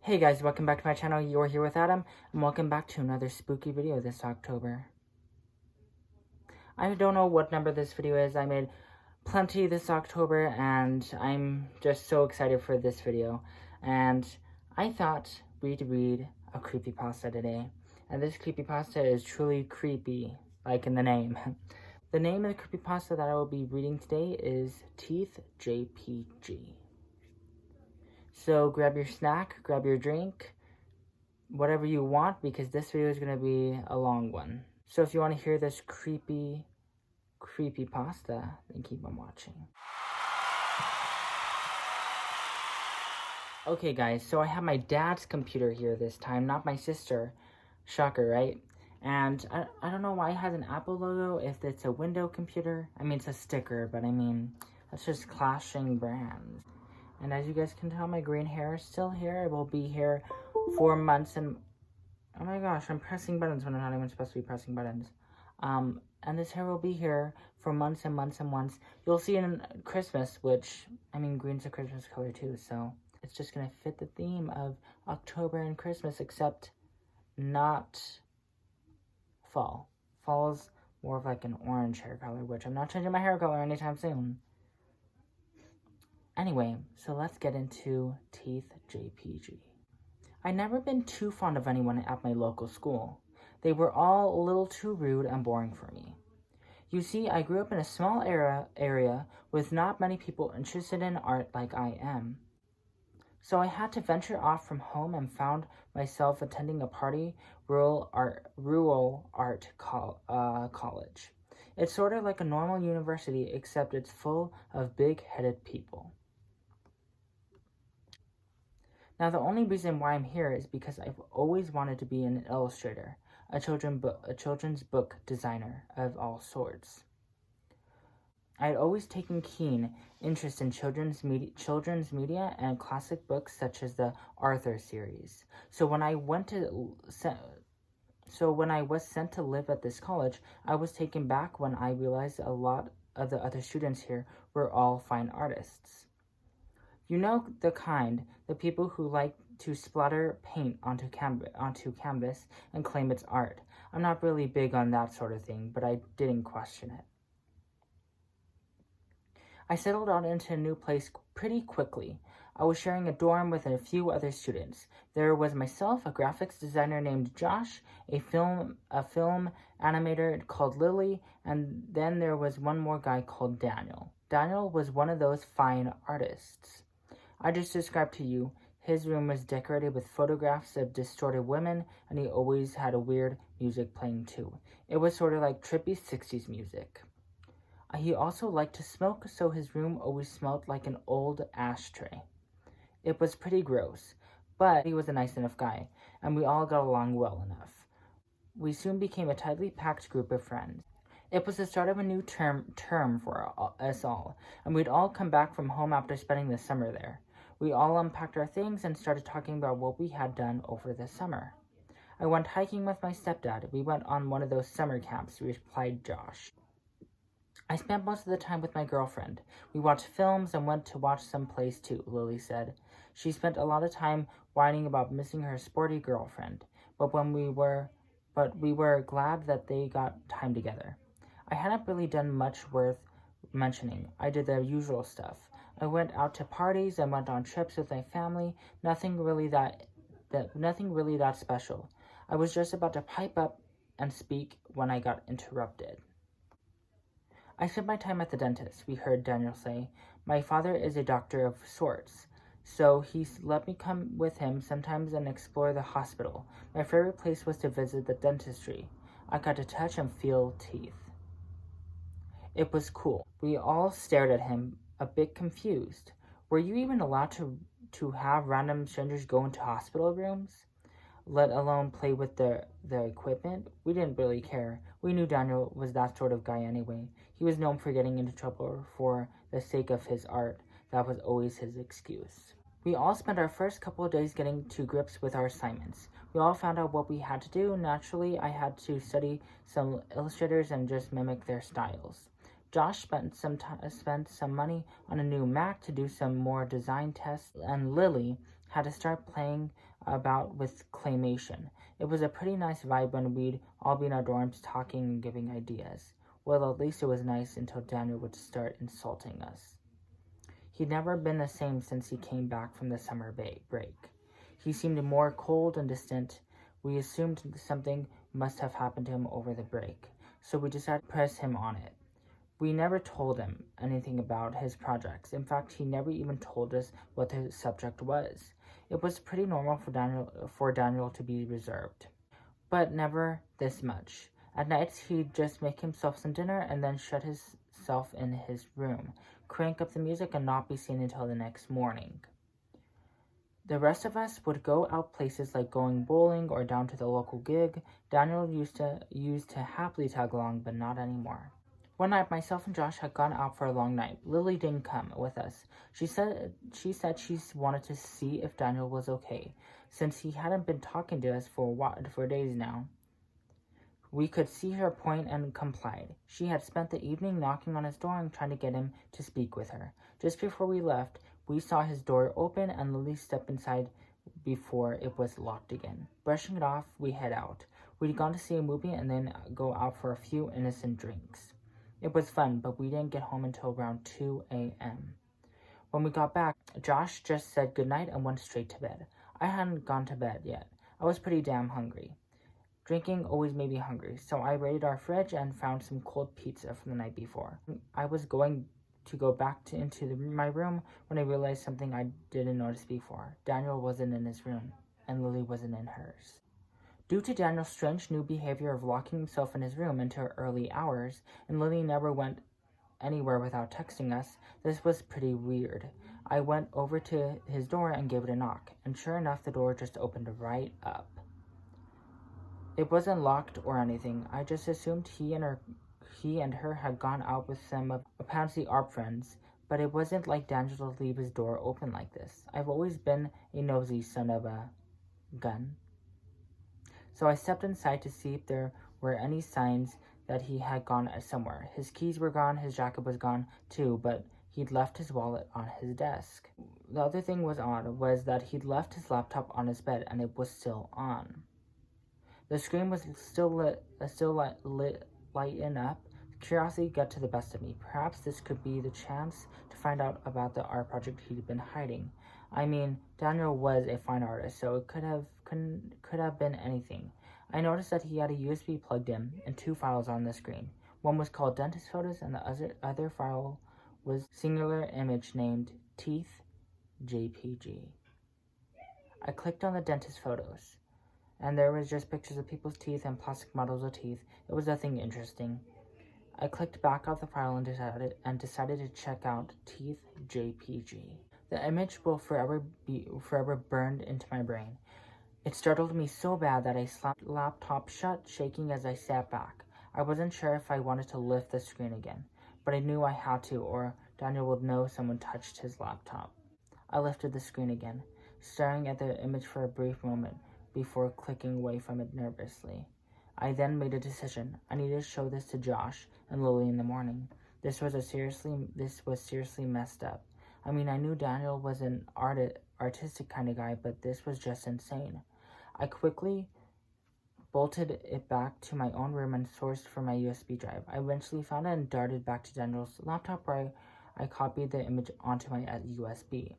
Hey guys, welcome back to my channel. You're here with Adam, and welcome back to another spooky video this October. I don't know what number this video is. I made plenty this October, and I'm just so excited for this video. And I thought we'd read a creepypasta today. And this creepypasta is truly creepy, like in the name. The name of the creepypasta that I will be reading today is Teeth.jpg. So grab your snack, grab your drink, whatever you want, because this video is going to be a long one. So if you want to hear this creepy pasta, then keep on watching. Okay guys, so I have my dad's computer here this time, not my sister. Shocker, right? And I don't know why it has an Apple logo if it's a Windows computer. I mean, it's a sticker, but I mean, that's just clashing brands. And as you guys can tell, my green hair is still here. It will be here for months and... Oh my gosh, I'm pressing buttons when I'm not even supposed to be pressing buttons. And this hair will be here for months and months and months. You'll see it in Christmas, which, I mean, green's a Christmas color too, so it's just going to fit the theme of October and Christmas, except not fall. Fall's more of like an orange hair color, which I'm not changing my hair color anytime soon. Anyway, so let's get into Teeth.jpg. I'd never been too fond of anyone at my local school. They were all a little too rude and boring for me. You see, I grew up in a small area with not many people interested in art like I am. So I had to venture off from home and found myself attending a rural art college. It's sort of like a normal university, except it's full of big-headed people. Now, the only reason why I'm here is because I've always wanted to be an illustrator, a children's book designer of all sorts. I had always taken keen interest in children's media and classic books such as the Arthur series. So when I was sent to live at this college, I was taken back when I realized a lot of the other students here were all fine artists. You know the kind, the people who like to splatter paint onto canvas and claim it's art. I'm not really big on that sort of thing, but I didn't question it. I settled on into a new place pretty quickly. I was sharing a dorm with a few other students. There was myself, a graphics designer named Josh, a film animator called Lily, and then there was one more guy called Daniel. Daniel was one of those fine artists I just described to you. His room was decorated with photographs of distorted women, and he always had a weird music playing too. It was sort of like trippy 60s music. He also liked to smoke, so his room always smelled like an old ashtray. It was pretty gross, but he was a nice enough guy, and we all got along well enough. We soon became a tightly packed group of friends. It was the start of a new term for us all, and we'd all come back from home after spending the summer there. We all unpacked our things and started talking about what we had done over the summer. I went hiking with my stepdad. We went on one of those summer camps, replied Josh. I spent most of the time with my girlfriend. We watched films and went to watch some plays too, Lily said. She spent a lot of time whining about missing her sporty girlfriend, but we were glad that they got time together. I hadn't really done much worth mentioning. I did the usual stuff. I went out to parties and went on trips with my family. Nothing really that special. I was just about to pipe up and speak when I got interrupted. I spent my time at the dentist, we heard Daniel say. My father is a doctor of sorts, so he let me come with him sometimes and explore the hospital. My favorite place was to visit the dentistry. I got to touch and feel teeth. It was cool. We all stared at him, a bit confused. Were you even allowed to have random strangers go into hospital rooms, let alone play with the equipment? We didn't really care. We knew Daniel was that sort of guy anyway. He was known for getting into trouble for the sake of his art. That was always his excuse. We all spent our first couple of days getting to grips with our assignments. We all found out what we had to do. Naturally, I had to study some illustrators and just mimic their styles. Josh spent some money on a new Mac to do some more design tests, and Lily had to start playing about with claymation. It was a pretty nice vibe when we'd all be in our dorms talking and giving ideas. Well, at least it was nice until Daniel would start insulting us. He'd never been the same since he came back from the summer break. He seemed more cold and distant. We assumed something must have happened to him over the break, so we decided to press him on it. We never told him anything about his projects. In fact, he never even told us what the subject was. It was pretty normal for Daniel to be reserved, but never this much. At nights, he'd just make himself some dinner and then shut himself in his room, crank up the music, and not be seen until the next morning. The rest of us would go out places like going bowling or down to the local gig. Daniel used to happily tag along, but not anymore. One night, myself and Josh had gone out for a long night. Lily didn't come with us. She said she wanted to see if Daniel was okay, since he hadn't been talking to us for days now. We could see her point and complied. She had spent the evening knocking on his door and trying to get him to speak with her. Just before we left, we saw his door open and Lily step inside before it was locked again. Brushing it off, we head out. We'd gone to see a movie and then go out for a few innocent drinks. It was fun, but we didn't get home until around 2 a.m. When we got back, Josh just said goodnight and went straight to bed. I hadn't gone to bed yet. I was pretty damn hungry. Drinking always made me hungry, so I raided our fridge and found some cold pizza from the night before. I was going to go back into my room when I realized something I didn't notice before. Daniel wasn't in his room, and Lily wasn't in hers. Due to Daniel's strange new behavior of locking himself in his room until early hours, and Lily never went anywhere without texting us, this was pretty weird. I went over to his door and gave it a knock, and sure enough, the door just opened right up. It wasn't locked or anything. I just assumed he and her had gone out with some of apparently our friends, but it wasn't like Daniel to leave his door open like this. I've always been a nosy son of a gun. So I stepped inside to see if there were any signs that he had gone somewhere. His keys were gone, his jacket was gone too, but he'd left his wallet on his desk. The other thing was odd was that he'd left his laptop on his bed and it was still on. The screen was still lighting up. Curiosity got to the best of me. Perhaps this could be the chance to find out about the art project he'd been hiding. I mean, Daniel was a fine artist, so it could have been anything. I noticed that he had a USB plugged in and 2 files on the screen. One was called Dentist Photos, and the other file was singular image named Teeth.jpg. I clicked on the dentist photos, and there was just pictures of people's teeth and plastic models of teeth. It was nothing interesting. I clicked back off the file and decided to check out Teeth.jpg. The image will forever burned into my brain. It startled me so bad that I slapped the laptop shut, shaking as I sat back. I wasn't sure if I wanted to lift the screen again, but I knew I had to, or Daniel would know someone touched his laptop. I lifted the screen again, staring at the image for a brief moment before clicking away from it nervously. I then made a decision. I needed to show this to Josh and Lily in the morning. This was seriously messed up. I mean, I knew Daniel was an artistic kind of guy, but this was just insane. I quickly bolted it back to my own room and sourced for my USB drive. I eventually found it and darted back to Daniel's laptop where I copied the image onto my USB.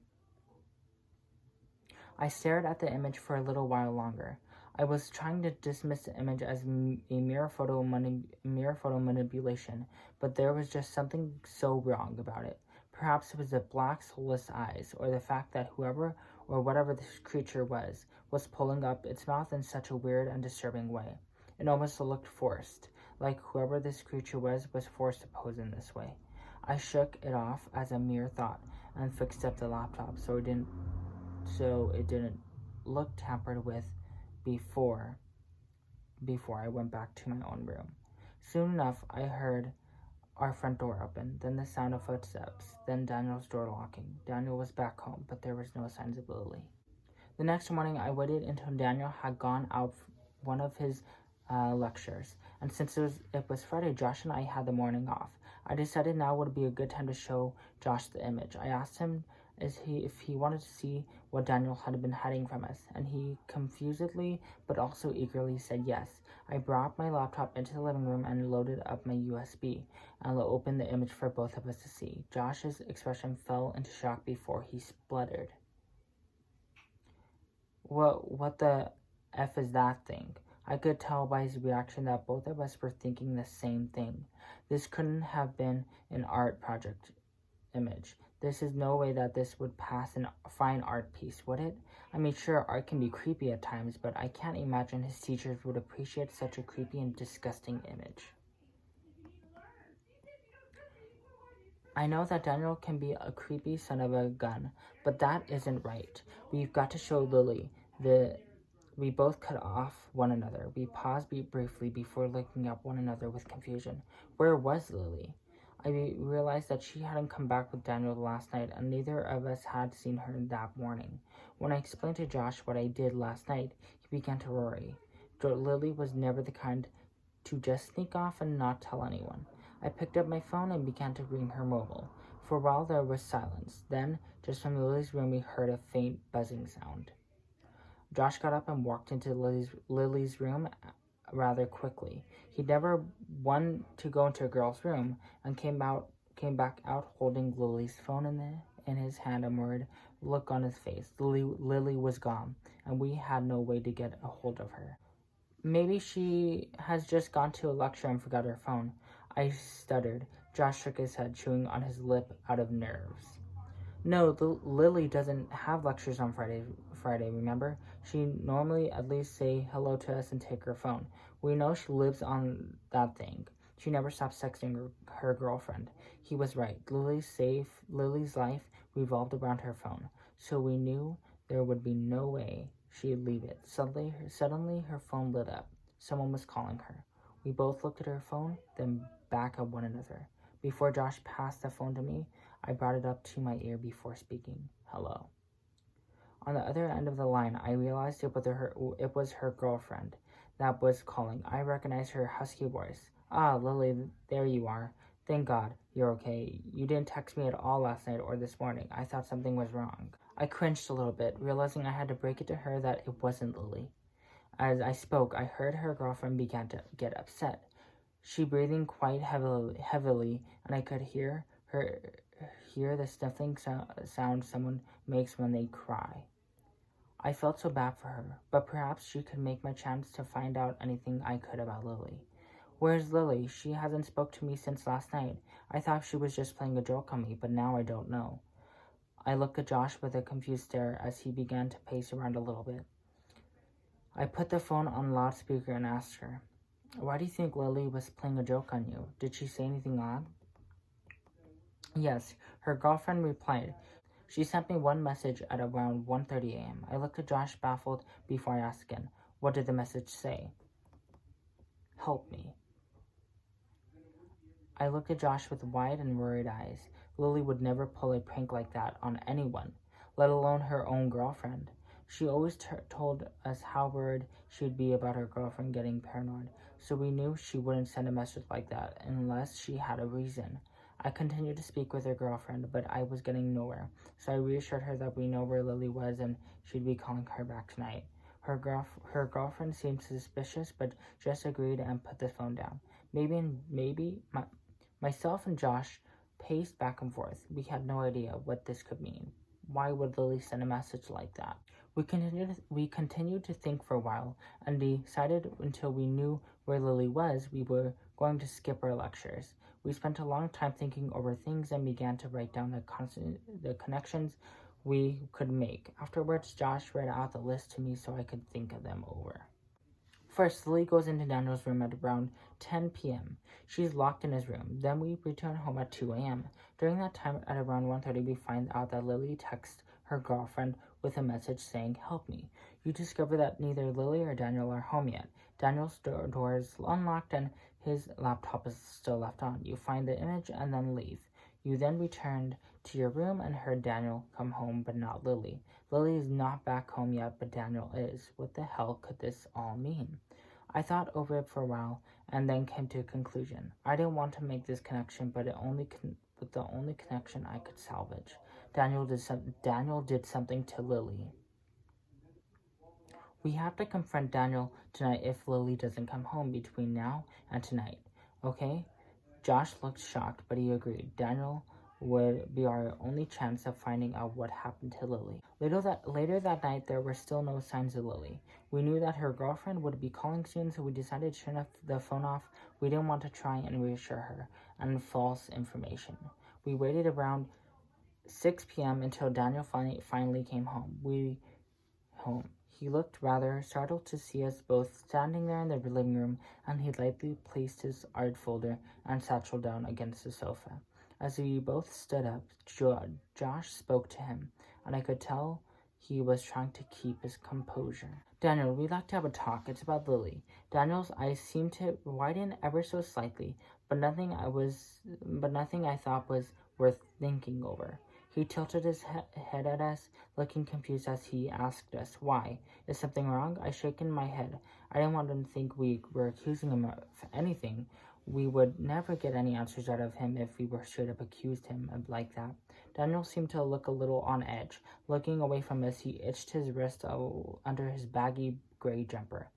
I stared at the image for a little while longer. I was trying to dismiss the image as a mere photo manipulation, but there was just something so wrong about it. Perhaps it was the black, soulless eyes, or the fact that whoever or whatever this creature was pulling up its mouth in such a weird and disturbing way. It almost looked forced, like whoever this creature was forced to pose in this way. I shook it off as a mere thought and fixed up the laptop so it didn't look tampered with before I went back to my own room. Soon enough, I heard our front door open, then the sound of footsteps, then Daniel's door locking. Daniel was back home, but there was no signs of Lily. The next morning, I waited until Daniel had gone out one of his lectures, and since it was Friday, Josh and I had the morning off. I decided now would be a good time to show Josh the image. I asked him if he wanted to see what Daniel had been hiding from us, and he confusedly but also eagerly said yes. I brought my laptop into the living room and loaded up my USB and opened the image for both of us to see. Josh's expression fell into shock before he spluttered. What the F is that thing? I could tell by his reaction that both of us were thinking the same thing. This couldn't have been an art project image. This is no way that this would pass a fine art piece, would it? I mean, sure, art can be creepy at times, but I can't imagine his teachers would appreciate such a creepy and disgusting image. I know that Daniel can be a creepy son of a gun, but that isn't right. We've got to show Lily. We both cut off one another. We paused briefly before looking at one another with confusion. Where was Lily? I realized that she hadn't come back with Daniel last night, and neither of us had seen her that morning. When I explained to Josh what I did last night, he began to worry. Lily was never the kind to just sneak off and not tell anyone. I picked up my phone and began to ring her mobile. For a while there was silence. Then, just from Lily's room, we heard a faint buzzing sound. Josh got up and walked into Lily's room rather quickly. He'd never wanted to go into a girl's room, and came back out holding Lily's phone in his hand, a worried look on his face. Lily was gone, and we had no way to get a hold of her. Maybe she has just gone to a lecture and forgot her phone. I stuttered. Josh shook his head, chewing on his lip out of nerves. No, Lily doesn't have lectures on Friday, remember? She normally at least say hello to us and take her phone. We know she lives on that thing. She never stops texting her girlfriend. He was right. Lily's life revolved around her phone, so we knew there would be no way she'd leave it. Suddenly, her phone lit up. Someone was calling her. We both looked at her phone, then back at one another. Before Josh passed the phone to me, I brought it up to my ear before speaking. Hello. On the other end of the line, I realized it was her girlfriend that was calling. I recognized her husky voice. Ah, Lily, there you are. Thank God, you're okay. You didn't text me at all last night or this morning. I thought something was wrong. I cringed a little bit, realizing I had to break it to her that it wasn't Lily. As I spoke, I heard her girlfriend began to get upset. She breathing quite heavily, and I could hear the sniffling sound someone makes when they cry. I felt so bad for her, but perhaps she could make my chance to find out anything I could about Lily. Where's Lily? She hasn't spoke to me since last night. I thought she was just playing a joke on me, but now I don't know. I looked at Josh with a confused stare as he began to pace around a little bit. I put the phone on loudspeaker and asked her, "Why do you think Lily was playing a joke on you? Did she say anything odd?" Yes, her girlfriend replied. She sent me one message at around 1:30 a.m. I looked at Josh baffled before I asked again. What did the message say? Help me. I looked at Josh with wide and worried eyes. Lily would never pull a prank like that on anyone, let alone her own girlfriend. She always told us how worried she'd be about her girlfriend getting paranoid, so we knew she wouldn't send a message like that unless she had a reason. I continued to speak with her girlfriend, but I was getting nowhere, so I reassured her that we know where Lily was and she'd be calling her back tonight. Her girlfriend seemed suspicious, but just agreed and put the phone down. Myself and Josh paced back and forth. We had no idea what this could mean. Why would Lily send a message like that? We continued to think for a while and decided until we knew where Lily was, we were going to skip our lectures. We spent a long time thinking over things and began to write down the connections we could make. Afterwards, Josh read out the list to me so I could think of them over. First, Lily goes into Daniel's room at around 10 p.m. She's locked in his room. Then we return home at 2 a.m. During that time, at around 1:30, we find out that Lily texts her girlfriend with a message saying, "Help me." You discover that neither Lily or Daniel are home yet. Daniel's door is unlocked and his laptop is still left on. You find the image and then leave. You then returned to your room and heard Daniel come home, but not Lily. Lily is not back home yet, but Daniel is. What the hell could this all mean? I thought over it for a while and then came to a conclusion. I didn't want to make this connection, but the only connection I could salvage. Daniel did something to Lily. We have to confront Daniel tonight if Lily doesn't come home between now and tonight, okay? Josh looked shocked, but he agreed. Daniel would be our only chance of finding out what happened to Lily. Later that night, there were still no signs of Lily. We knew that her girlfriend would be calling soon, so we decided to turn the phone off. We didn't want to try and reassure her on false information. We waited around 6 p.m. until Daniel finally came home. He looked rather startled to see us both standing there in the living room, and he lightly placed his art folder and satchel down against the sofa. As we both stood up, Josh spoke to him, and I could tell he was trying to keep his composure. Daniel, we'd like to have a talk. It's about Lily. Daniel's eyes seemed to widen ever so slightly, but nothing I thought was worth thinking over. He tilted his head at us, looking confused as he asked us, "Why? Is something wrong?" I shaken my head. I didn't want him to think we were accusing him of anything. We would never get any answers out of him if we were straight up accused him of like that. Daniel seemed to look a little on edge. Looking away from us, he itched his wrist under his baggy gray jumper.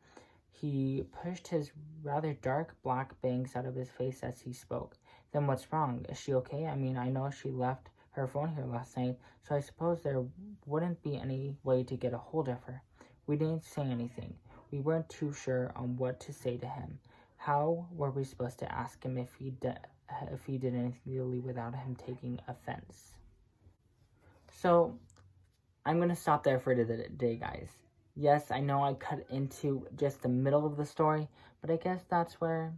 He pushed his rather dark black bangs out of his face as he spoke. "Then what's wrong? Is she okay? I mean, I know she left her phone here last night, so I suppose there wouldn't be any way to get a hold of her." We didn't say anything. We weren't too sure on what to say to him. How were we supposed to ask him if he did anything really without him taking offense? So, I'm going to stop there for today, guys. Yes, I know I cut into just the middle of the story, but I guess that's where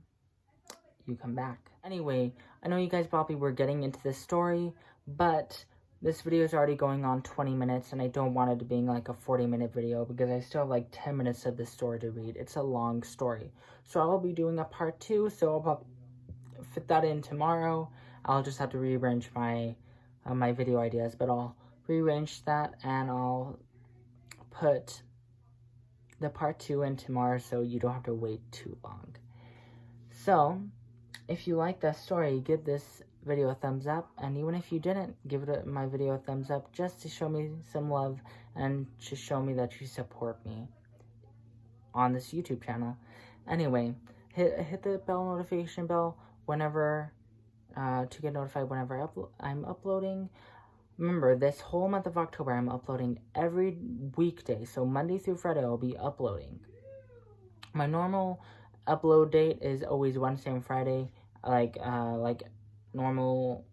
you come back. Anyway, I know you guys probably were getting into this story, but this video is already going on 20 minutes, and I don't want it to be like a 40-minute video because I still have like 10 minutes of this story to read. It's a long story. So I will be doing a part 2, so I'll fit that in tomorrow. I'll just have to rearrange my video ideas, but I'll rearrange that and I'll put the part 2 in tomorrow so you don't have to wait too long. So, if you like that story, give this video a thumbs up, and even if you didn't, give my video a thumbs up just to show me some love and to show me that you support me on this YouTube channel. Anyway, hit the notification bell whenever to get notified whenever I'm uploading. Remember, this whole month of October, I'm uploading every weekday, so Monday through Friday I'll be uploading. My normal upload date is always Wednesday and Friday. Like normal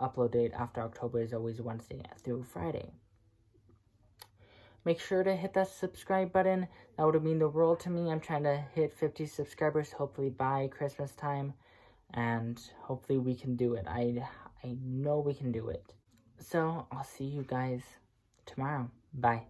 upload date after October is always Wednesday through Friday. Make sure to hit that subscribe button. That would mean the world to me. I'm trying to hit 50 subscribers, hopefully by Christmas time, and hopefully we can do it. I know we can do it. So I'll see you guys tomorrow. Bye.